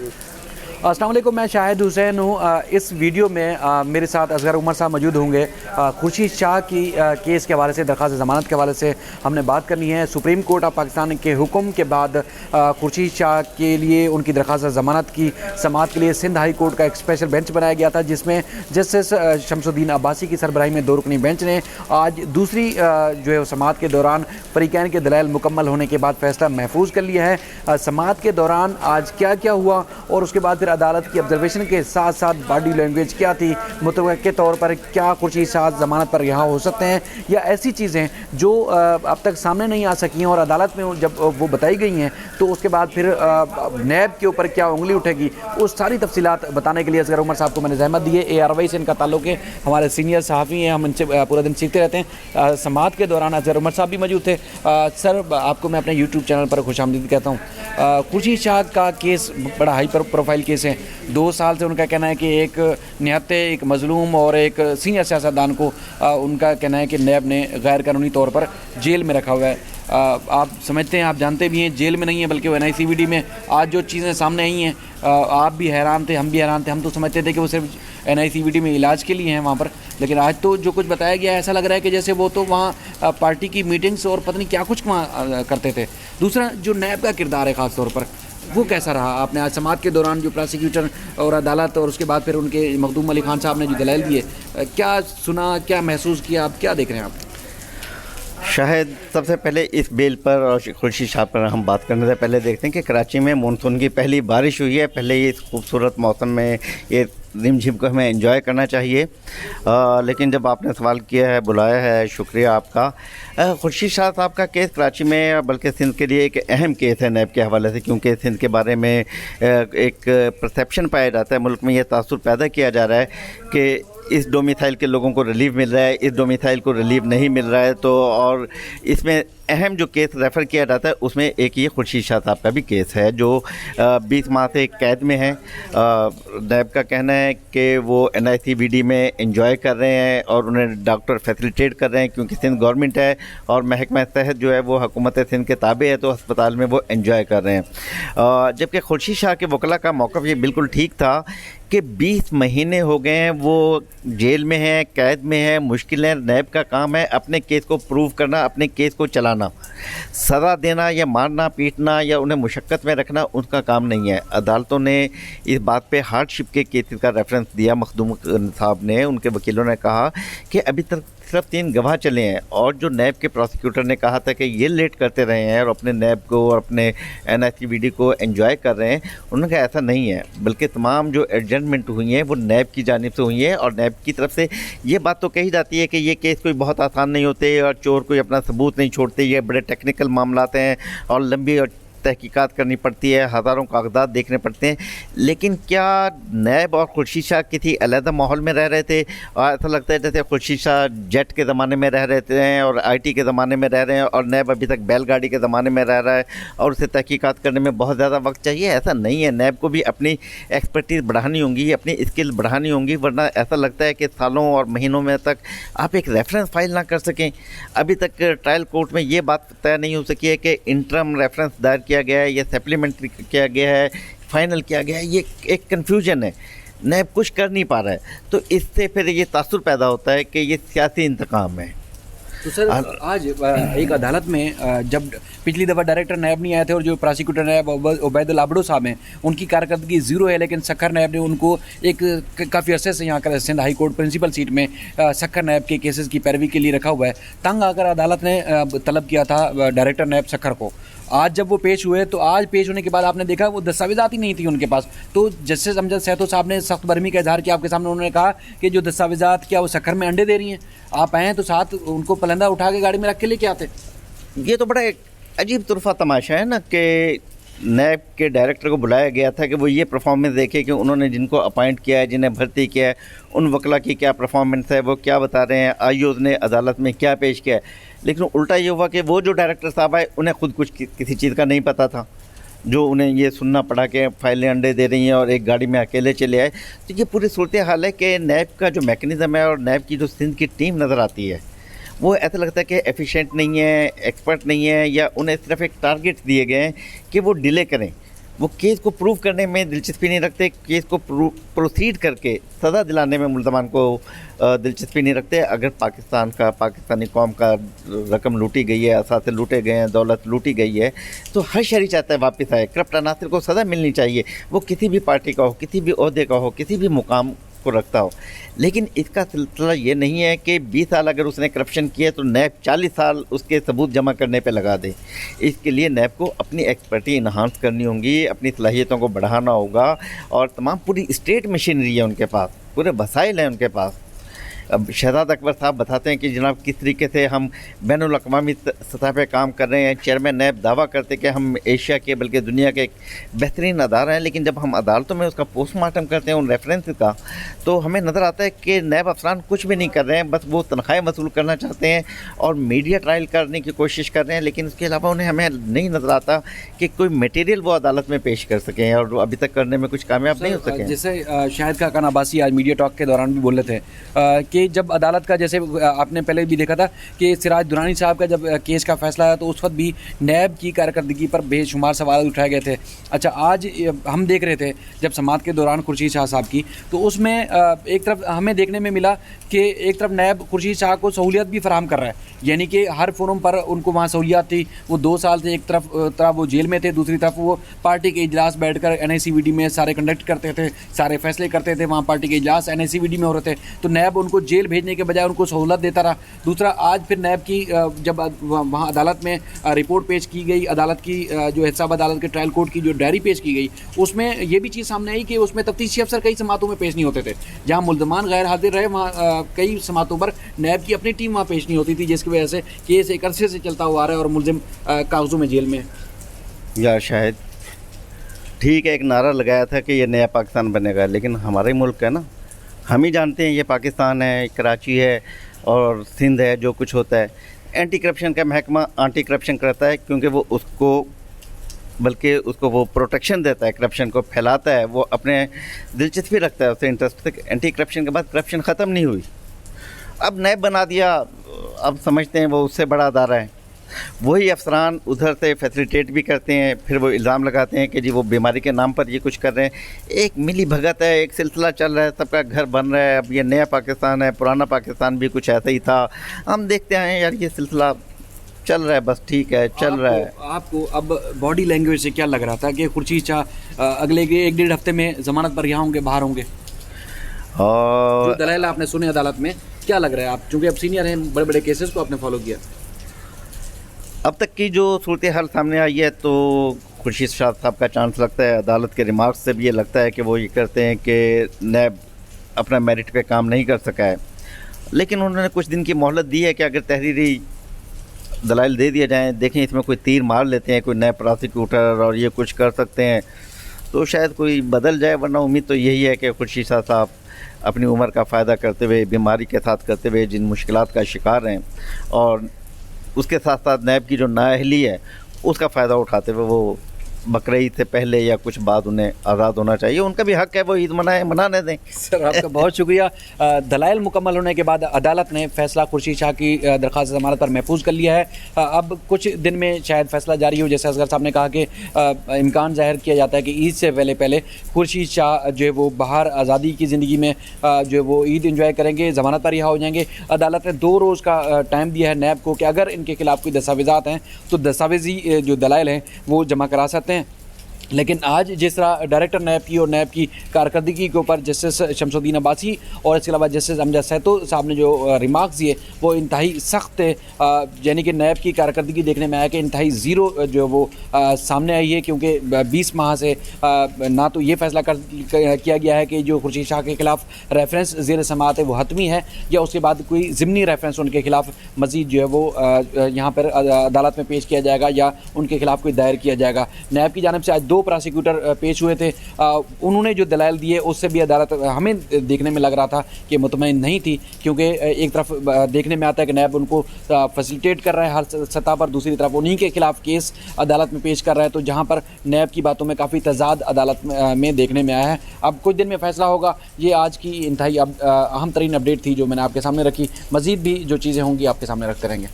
अस्सलाम वालेकुम, मैं शाहिद हुसैन हूँ। इस वीडियो में मेरे साथ असगर उमर साहब मौजूद होंगे। खुर्शीद शाह की केस के हवाले से, दरख्वास्त ज़मानत के हवाले से हमने बात करनी है। सुप्रीम कोर्ट ऑफ पाकिस्तान के हुक्म के बाद खुर्शीद शाह के लिए उनकी दरख्वास्त ज़मानत की समाअत के लिए सिंध हाई कोर्ट का एक स्पेशल बेंच बनाया गया था, जिसमें जस्टिस शमसुद्दीन अब्बासी की सरबराही में 2 रुकनी बेंच ने आज दूसरी जो है समाअत के दौरान फरीकैन के दलाइल मुकम्मल होने के बाद फैसला महफूज कर लिया है। समाअत के दौरान आज क्या क्या हुआ और उसके बाद फिर अदालत की ऑब्जर्वेशन के साथ साथ बॉडी लैंग्वेज क्या थी, मुतवक्के तौर पर क्या खुर्शीद शाह ज़मानत पर रिहा हो सकते हैं, या ऐसी चीज़ें जो अब तक सामने नहीं आ सकी हैं और अदालत में जब वो बताई गई हैं तो उसके बाद फिर नैब के ऊपर क्या उंगली उठेगी, वो सारी तफसीलात बताने के लिए असगर उमर साहब को मैंने जहमत दी है। ARY से इनका ताल्लुक़ है, हमारे सीनियर सहाफ़ी हैं, हम इनसे पूरा दिन सीखते रहते हैं। समाअत के दौरान असगर उमर साहब भी मौजूद थे। सर, आपको मैं अपने YouTube चैनल पर खुशामदीद कहता हूँ। खुर्शीद शाह का केस बड़ा हाई प्रोफाइल केस है। 2 साल से उनका कहना है कि एक निहत्ते, एक मजलूम और एक सीनियर सियासतदान को उनका कहना है कि नैब ने गैर कानूनी तौर पर जेल में रखा हुआ है। आप समझते हैं, आप जानते भी हैं, जेल में नहीं है बल्कि वो NICVD में। आज जो चीज़ें सामने आई हैं, आप भी हैरान थे, हम भी हैरान थे। हम तो समझते थे कि वो सिर्फ NICVD में इलाज के लिए हैं वहाँ पर, लेकिन आज तो जो कुछ बताया गया है ऐसा लग रहा है कि जैसे वो तो वहाँ पार्टी की मीटिंग्स और पता नहीं क्या कुछ वहाँ करते थे। दूसरा, जो नैब का किरदार है ख़ास तौर पर, वो कैसा रहा? आपने आज समाअत के दौरान जो प्रोसिक्यूटर और अदालत और उसके बाद फिर उनके मखदूम अली खान साहब ने जो दलाइल दिए, क्या सुना, क्या महसूस किया, आप क्या देख रहे हैं आप? शायद सबसे पहले इस बेल पर और खुर्शीद शाह पर हम बात करने से पहले देखते हैं कि कराची में मानसून की पहली बारिश हुई है। पहले ये इस खूबसूरत मौसम में ये रिमझिम को हमें एंजॉय करना चाहिए, लेकिन जब आपने सवाल किया है, बुलाया है, शुक्रिया आपका। खुर्शीद शाह साहब का केस कराची में बल्कि सिंध के लिए एक अहम केस है नैब के हवाले से, क्योंकि सिंध के बारे में एक परसेप्शन पाया जाता है, मुल्क में यह तासुर पैदा किया जा रहा है कि इस डोमिसाइल के लोगों को रिलीफ मिल रहा है, इस डोमिसाइल को रिलीफ नहीं मिल रहा है। तो और इसमें अहम जो केस रेफ़र किया जाता है उसमें एक ये खुर्शीद शाह साहब का भी केस है जो 20 माह से कैद में है। नैब का कहना है कि वो NICVD में एंजॉय कर रहे हैं और उन्हें डॉक्टर फैसिलिटेट कर रहे हैं, क्योंकि सिंध गवर्नमेंट है और महकमा सेहत जो है वो हुकूमत सिंध के ताबे है, तो अस्पताल में वो एंजॉय कर रहे हैं। जबकि खुर्शीद शाह के वकला का मौक़िफ़ ये बिल्कुल ठीक था कि 20 महीने हो गए हैं वो जेल में हैं, कैद में हैं, मुश्किल है। नैब का काम है अपने केस को प्रूव करना, अपने केस को चलाना। सज़ा देना या मारना पीटना या उन्हें मुशक्क़त में रखना उनका काम नहीं है। अदालतों ने इस बात पे हार्डशिप के केसेस का रेफरेंस दिया। मखदूम साहब ने, उनके वकीलों ने कहा कि अभी तक सिर्फ 3 गवाह चले हैं, और जो नैब के प्रोसिक्यूटर ने कहा था कि ये लेट करते रहे हैं और अपने नैब को और अपने NICVD को एंजॉय कर रहे हैं, उन्होंने कहा ऐसा नहीं है, बल्कि तमाम जो एडजमेंट हुई हैं वो नैब की जानिब से हुई हैं। और नैब की तरफ से ये बात तो कही जाती है कि ये केस कोई बहुत आसान नहीं होते और चोर कोई अपना सबूत नहीं छोड़ते, ये बड़े टेक्निकल मामलात हैं और लंबी और तहकीकात करनी पड़ती है, हज़ारों कागजात देखने पड़ते हैं। लेकिन क्या नैब और खुर्शीद शाह किसी अलहदा माहौल में रह रहे थे? और ऐसा लगता है जैसे खुर्शीद शाह जेट के ज़माने में रह रहे थे और IT के ज़माने में रह रहे हैं और नैब अभी तक बैलगाड़ी के ज़माने में रह रहा है और उसे तहकीकात करने में बहुत ज़्यादा वक्त चाहिए। ऐसा नहीं है, नैब को भी अपनी एक्सपर्टीज़ बढ़ानी होंगी, अपनी स्किल बढ़ानी होंगी, वरना ऐसा लगता है कि सालों और महीनों में तक आप एक रेफरेंस फाइल ना कर सकें। अभी तक ट्रायल कोर्ट में ये बात तय नहीं हो सकी है कि इंटरम रेफरेंस दायर किया गया है या सप्लीमेंट्री किया गया है, फाइनल किया गया है। ये एक कन्फ्यूजन है, नैब कुछ कर नहीं पा रहा है, तो इससे फिर ये तासुर पैदा होता है कि ये सियासी इंतकाम है। तो सर, आज एक अदालत में जब पिछली दफ़ा डायरेक्टर नैब नहीं आए थे और जो प्रोसिक्यूटर नैब उबैदुल आबडो साहब हैं, उनकी कारकर्दगी ज़ीरो है, लेकिन सक्खर नैब ने उनको एक काफ़ी अरसे से यहाँ Sindh high court principal seat में सक्खर नैब के केसेस की पैरवी के लिए रखा हुआ है। तंग आकर अदालत ने तलब किया था डायरेक्टर नैब सक्खर को। आज जब वो पेश हुए तो आज पेश होने के बाद आपने देखा वो दस्तावेज़ात ही नहीं थी उनके पास। तो जस्टिस अमजद सहतो साहब ने सख्त बरहमी का इजहार किया आपके सामने। उन्होंने कहा कि जो दस्तावेज़ात, क्या वो सक्खर में अंडे दे रही हैं? आप आएँ तो साथ उनको पलंदा उठा के गाड़ी में रख के लेके आते। ये तो बड़ा एक अजीब तुरफा तमाशा है ना कि नैब के डायरेक्टर को बुलाया गया था कि वो ये परफॉर्मेंस देखे कि उन्होंने जिनको अपॉइंट किया है, जिन्हें भर्ती किया है, उन वकला की क्या परफॉर्मेंस है, वो क्या बता रहे हैं, आईओज़ ने अदालत में क्या पेश किया है। लेकिन उल्टा ये हुआ कि वो जो डायरेक्टर साहब आए उन्हें खुद कुछ किसी चीज़ का नहीं पता था, जो उन्हें ये सुनना पड़ा कि फाइलें अंडे दे रही हैं और एक गाड़ी में अकेले चले आए। तो ये पूरी सूरत हाल है कि नैब का जो मैकेनिज़्म है और नैब की जो सिंध की टीम नज़र आती है, वो ऐसा लगता है कि एफिशिएंट नहीं है, एक्सपर्ट नहीं है, या उन्हें सिर्फ एक टारगेट दिए गए हैं कि वो डिले करें। वो केस को प्रूव करने में दिलचस्पी नहीं रखते, केस को प्रोसीड करके सज़ा दिलाने में मुल्ज़मान को दिलचस्पी नहीं रखते। अगर पाकिस्तानी कौम का रकम लूटी गई है, असासे लूटे गए हैं, दौलत लूटी गई है, तो हर शहरी चाहता है वापस आए। करप्ट अनासर को सज़ा मिलनी चाहिए, वो किसी भी पार्टी का हो, किसी भी ओहदे का हो, किसी भी मुकाम को रखता हो। लेकिन इसका सिलसिला ये नहीं है कि 20 साल अगर उसने करप्शन किया तो नैब 40 साल उसके सबूत जमा करने पे लगा दे। इसके लिए नैब को अपनी एक्सपर्टी इन्हांस करनी होगी, अपनी सलाहियतों को बढ़ाना होगा, और तमाम पूरी स्टेट मशीनरी है उनके पास, पूरे वसाइल हैं उनके पास। अब शहजाद अकबर साहब बताते हैं कि जनाब किस तरीके से हम बैनुल अक़वामी सतह पे काम कर रहे हैं। चेयरमैन नैब दावा करते कि हम एशिया के बल्कि दुनिया के एक बेहतरीन अदारा हैं, लेकिन जब हम अदालतों में उसका पोस्टमार्टम करते हैं उन रेफरेंस का, तो हमें नज़र आता है कि नैब अफसरान कुछ भी नहीं कर रहे हैं, बस वो तनख्वाहें वसूल करना चाहते हैं और मीडिया ट्रायल करने की कोशिश कर रहे हैं। लेकिन उसके अलावा उन्हें हमें नहीं नज़र आता कि कोई मटेरियल वो अदालत में पेश कर सकें, और अभी तक करने में कुछ कामयाब नहीं हो सके। जैसे शाहिद खान अब्बासी आज मीडिया टॉक के दौरान भी बोल रहे थे कि जब अदालत का, जैसे आपने पहले भी देखा था कि सिराज दुरानी साहब का जब केस का फैसला आया तो उस वक्त भी नैब की कारकर्दगी पर बेशुमार सवाल उठाए गए थे। अच्छा, आज हम देख रहे थे जब समाअत के दौरान खुर्शीद शाह साहब की, तो उसमें एक तरफ हमें देखने में मिला कि एक तरफ नैब खुर्शीद शाह को सहूलियत भी फराहम कर रहा है, यानी कि हर फोरम पर उनको वहाँ सहूलियत थी। वो 2 साल से एक तरफ वो जेल में थे, दूसरी तरफ वो पार्टी के इजलास बैठकर NICVD में सारे कंडक्ट करते थे, सारे फैसले करते थे। वहाँ पार्टी के इजलास NICVD में हो रहे थे, तो नैब उनको जेल भेजने के बजाय उनको सहूलत देता रहा। दूसरा, आज फिर नैब की जब वहाँ अदालत में रिपोर्ट पेश की गई, अदालत की जो हिसाब अदालत के ट्रायल कोर्ट की जो डायरी पेश की गई, उसमें ये भी चीज़ सामने आई कि उसमें तफ्तीशी अफसर कई समातों में पेश नहीं होते थे। जहाँ मुल्ज़मान गैर हाजिर रहे, वहाँ कई समातों पर नैब की अपनी टीम वहाँ पेश नहीं होती थी, जिसकी वजह से केस एक अरसे से चलता हुआ आ रहा है और मुल्ज़िम कागज़ों में जेल में। या शायद ठीक है, एक नारा लगाया था कि ये नया पाकिस्तान बनेगा, लेकिन हमारा ही मुल्क है ना, हम ही जानते हैं ये पाकिस्तान है, कराची है और सिंध है। जो कुछ होता है, एंटी करप्शन का महकमा एंटी करप्शन करता है, क्योंकि वो उसको वो प्रोटेक्शन देता है, करप्शन को फैलाता है, वो अपने दिलचस्पी रखता है, उससे इंटरेस्ट तक। एंटी करप्शन के बाद करप्शन ख़त्म नहीं हुई, अब नैब बना दिया, अब समझते हैं वो उससे बड़ा अदारा है। वही अफसरान उधर से फैसिलिटेट भी करते हैं, फिर वो इल्ज़ाम लगाते हैं कि जी वो बीमारी के नाम पर ये कुछ कर रहे हैं। एक मिली भगत है, एक सिलसिला चल रहा है, सबका घर बन रहा है। अब ये नया पाकिस्तान है, पुराना पाकिस्तान भी कुछ ऐसा ही था। हम देखते हैं यार ये सिलसिला चल रहा है, बस ठीक है, चल रहा है। आपको अब बॉडी लैंग्वेज से क्या लग रहा था कि खुर्शीद शाह अगले 1-1.5 हफ्ते में ज़मानत पर यहाँ होंगे, बाहर होंगे? और जो दलाइल आपने सुने अदालत में, क्या लग रहा है? आप चूँकि अब सीनियर हैं, बड़े बड़े केसेस को आपने फॉलो किया, अब तक की जो सूरत हाल सामने आई है, तो खुर्शीद शाह साहब का चांस लगता है। अदालत के रिमार्क्स से भी ये लगता है कि वो ये करते हैं कि नैब अपना मेरिट पे काम नहीं कर सका है, लेकिन उन्होंने कुछ दिन की मोहलत दी है कि अगर तहरीरी दलाइल दे दिए जाएँ, देखें इसमें कोई तीर मार लेते हैं कोई नए प्रोसिक्यूटर और ये कुछ कर सकते हैं, तो शायद कोई बदल जाए। वरना उम्मीद तो यही है कि खुर्शीद शाह साहब अपनी उम्र का फ़ायदा करते हुए, बीमारी के साथ करते हुए, जिन मुश्किलात का शिकार हैं, और उसके साथ साथ नैब की जो नाअहली है उसका फ़ायदा उठाते हुए वो बकरीद से पहले या कुछ बाद उन्हें आज़ाद होना चाहिए। उनका भी हक़ है, वो ईद मनाने दें। सर आपका बहुत शुक्रिया। दलाइल मुकम्मल होने के बाद अदालत ने फैसला खुर्शीद शाह की दरख्वास्त ज़मानत पर महफूज कर लिया है। अब कुछ दिन में शायद फैसला जारी हो। जैसे असगर साहब ने कहा कि इम्कान ज़ाहिर किया जाता है कि ईद से पहले खुर्शीद शाह जो है वो बाहर आज़ादी की ज़िंदगी में जो है वो ईद इंजॉय करेंगे, ज़मानत पर रिहा हो जाएंगे। अदालत ने 2 रोज़ का टाइम दिया है नैब को कि अगर इनके खिलाफ़ कोई दस्तावेज़ात हैं तो दस्तावेज़ी जो दलाइल हैं वो जमा करा सकते हैं। लेकिन आज जिस तरह डायरेक्टर नैब की और नैब की कारकर्दगी के ऊपर जस्टिस शमसुद्दीन अब्बासी और इसके अलावा जस्टिस अमजद सहतो साहब ने जो रिमार्क्स दिए वो इंतहाई सख्त है, यानी कि नैब की कारकर्दगी देखने में आया कि इंतहाई ज़ीरो जो वो सामने आई है, क्योंकि 20 माह से ना तो ये फैसला किया गया है कि जो खुर्शीद शाह के खिलाफ रेफरेंस ज़ेर समाअत है वो हतमी है, या उसके बाद कोई ज़िमनी रेफरेंस उनके खिलाफ मज़ीद जो है वो यहाँ पर अदालत में पेश किया जाएगा या उनके खिलाफ कोई दायर किया जाएगा। नैब की जानिब से आज 2 प्रोसिक्यूटर पेश हुए थे, उन्होंने जो दलाइल दिए उससे भी अदालत हमें देखने में लग रहा था कि मुतमईन नहीं थी, क्योंकि एक तरफ देखने में आता है कि नैब उनको फैसिलिटेट कर रहा है हर सतह पर, दूसरी तरफ उन्हीं के खिलाफ केस अदालत में पेश कर रहा है, तो जहां पर नैब की बातों में काफ़ी तजाद अदालत में देखने में आया है। अब कुछ दिन में फैसला होगा। ये आज की इंतहाई अहम तरीन अपडेट थी जो मैंने आपके सामने रखी। मज़ीद भी जो चीज़ें होंगी आपके सामने रखते रहेंगे।